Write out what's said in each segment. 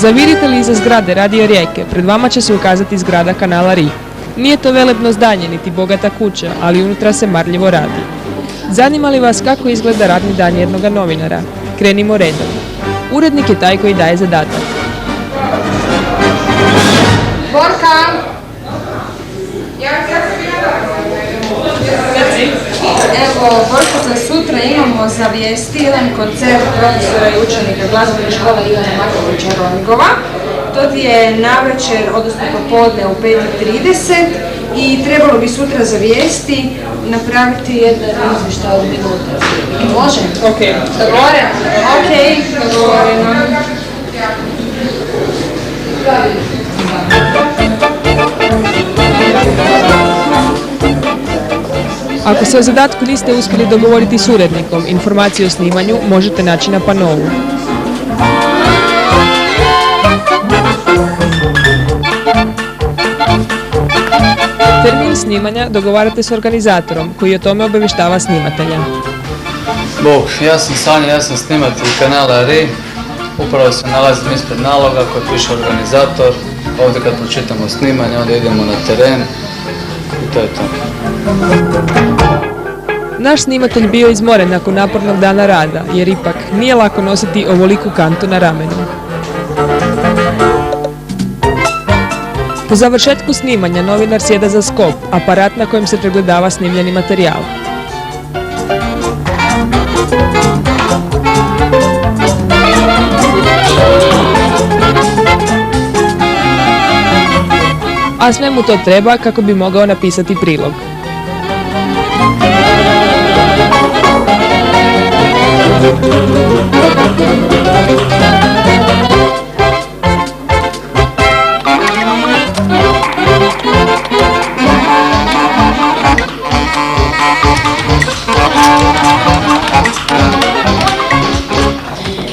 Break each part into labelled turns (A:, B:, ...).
A: Zavirite li iza zgrade Radio Rijeke, pred vama će se ukazati zgrada kanala RI. Nije to velebno zdanje niti bogata kuća, ali unutra se marljivo radi. Zanima li vas kako izgleda radni dan jednoga novinara? Krenimo redom. Urednik je taj koji daje zadatak.
B: Evo, Borko, za sutra imamo za vijesti jedan koncert profesora i učenika glazbene škole Ivana Markovića Rongova. To je navečer, odnosno popodne u 5:30 i trebalo bi sutra za vijesti napraviti jedan izvještaj od minute. Može?
A: Ok.
B: Dogovoreno? Ok, dogovoreno.
A: Ako se o zadatku niste uspjeli dogovoriti s urednikom, informaciju o snimanju možete naći na panovu. Termin snimanja dogovarate s organizatorom koji o tome obavještava snimatelja.
C: Bog, ja sam Sanja, ja sam snimatelj kanala RI. Upravo se nalazim ispred naloga koji piše organizator. Ovdje kad pročitamo snimanje, onda idemo na teren i to je to.
A: Naš snimatelj bio izmoren nakon napornog dana rada, jer ipak nije lako nositi ovoliku kantu na ramenu. Po završetku snimanja novinar sjeda za skop, aparat na kojem se pregledava snimljeni materijal. A sve mu to treba kako bi mogao napisati prilog.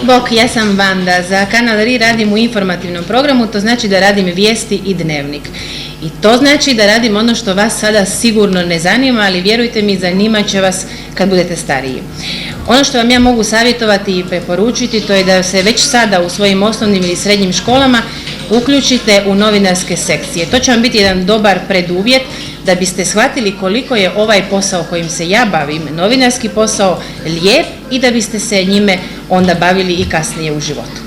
D: Bok, ja sam Vanda. Za kanal RI radim u informativnom programu, to znači da radim vijesti i dnevnik. I to znači da radim ono što vas sada sigurno ne zanima, ali vjerujte mi, zanimat će vas kad budete stariji. Ono što vam ja mogu savjetovati i preporučiti, to je da se već sada u svojim osnovnim ili srednjim školama uključite u novinarske sekcije. To će vam biti jedan dobar preduvjet da biste shvatili koliko je ovaj posao kojim se ja bavim, novinarski posao, lijep i da biste se njime onda bavili i kasnije u životu.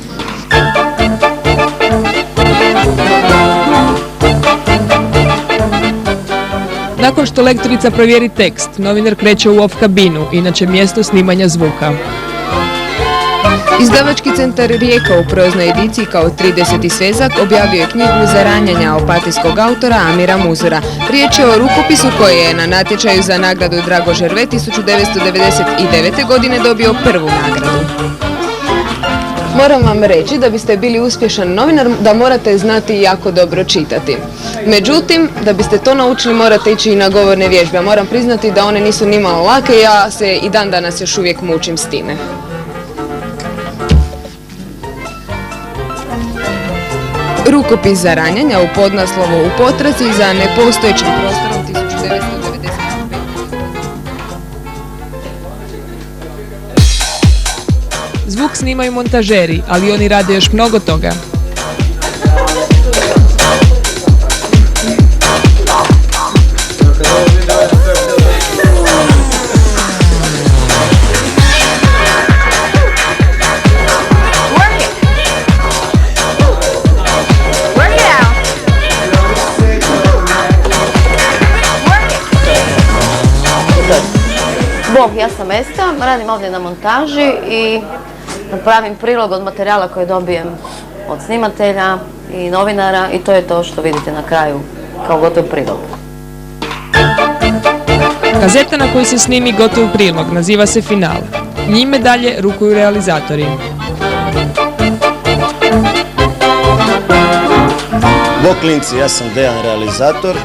A: Nakon što lektorica provjeri tekst, novinar kreće u off kabinu, inače mjesto snimanja zvuka.
E: Izdavački centar Rijeka u proznoj ediciji kao 30. svezak objavio je knjigu Zaranjanja opatijskog autora Amira Muzura. Riječ je o rukopisu koji je na natječaju za nagradu Drago Žerve 1999. godine dobio prvu nagradu. Moram vam reći da biste bili uspješan novinar da morate znati jako dobro čitati. Međutim, da biste to naučili morate ići i na govorne vježbe. Moram priznati da one nisu nimalo lake, ja se i dan danas još uvijek mučim s time. Rukopis Zaranjanja u podnaslovu U potrazi za nepostojećim prostorom 1995.
A: Zvuk snimaju montažeri, ali oni rade još mnogo toga.
F: Bog, ja sam Esta, radim ovdje na montaži i napravim prilog od materijala koje dobijem od snimatelja i novinara i to je to što vidite na kraju kao gotov prilog.
A: Kazeta na kojoj se snimi gotov prilog naziva se Final. Njime dalje rukuju realizatori.
G: Bog klinci, ja sam Dejan, realizator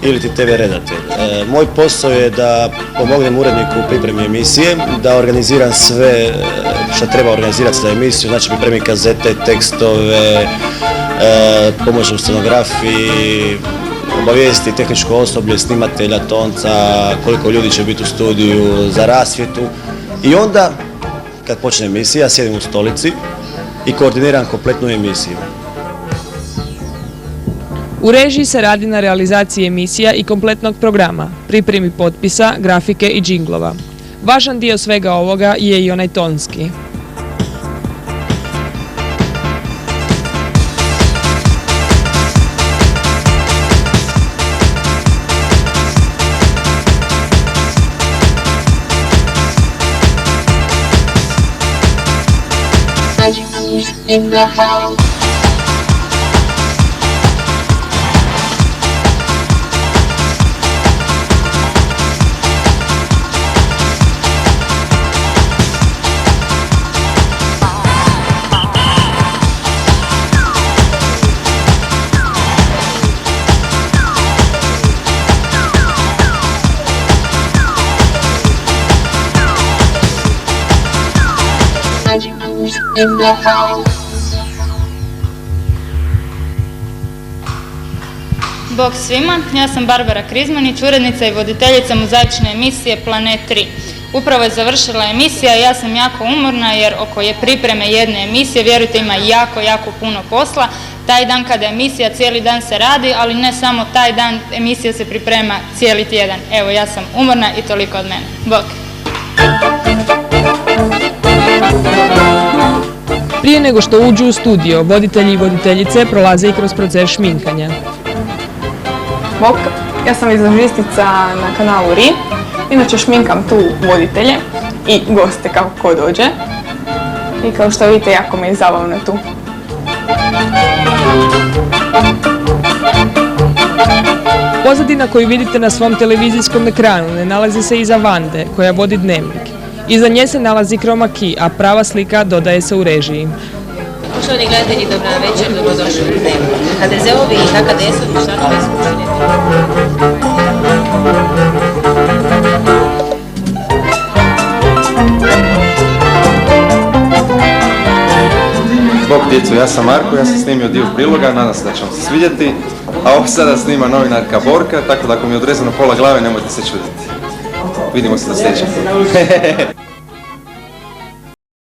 G: ili ti TV redatelj. Moj posao je da pomognem uredniku u pripremi emisije, da organiziram sve što treba organizirati za emisiju, znači pripremim kazete, tekstove, pomožem scenografiji, obavijesti tehničko osoblje, snimatelja, tonca, koliko ljudi će biti u studiju, za rasvjetu. I onda, kad počne emisija, sjedim u stolici i koordiniram kompletnu emisiju.
A: U režiji se radi na realizaciji emisija i kompletnog programa, pripremi potpisa, grafike i džinglova. Važan dio svega ovoga je i onaj tonski.
H: Bog svima, ja sam Barbara Krizmanić, urednica i voditeljica mozaične emisije Planet 3. Upravo je završila emisija i ja sam jako umorna jer oko je pripreme jedne emisije, vjerujte, ima jako puno posla. Taj dan kada emisija cijeli dan se radi, ali ne samo taj dan, emisija se priprema cijeli tjedan. Evo, ja sam umorna i toliko od mene. Bog!
A: Prije nego što uđu u studio, voditelji i voditeljice prolaze i kroz proces šminkanja.
I: Bok, ja sam vizažistica na kanalu RI, inače šminkam tu voditelje i goste kako ko dođe. I kao što vidite, jako mi je zabavno tu.
A: Pozadina koju vidite na svom televizijskom ekranu ne nalazi se iza Vande, koja vodi Dnevnik. Iza nje se nalazi chroma key, a prava slika dodaje se u režiji.
D: Poštovani gledatelji, dobra večer, dobrodošli u Dnevnik. HDZ-ovi i HKDS-ovi članovi skupštine.
J: Bog djecu, ja sam Marko, ja sam snimio dio priloga, nadam se da će vam se svidjeti. A ovo sada snima novinarka Borka, tako da ako mi je odrezano pola glave nemojte se čuditi. Vidimo se do sljedećeg.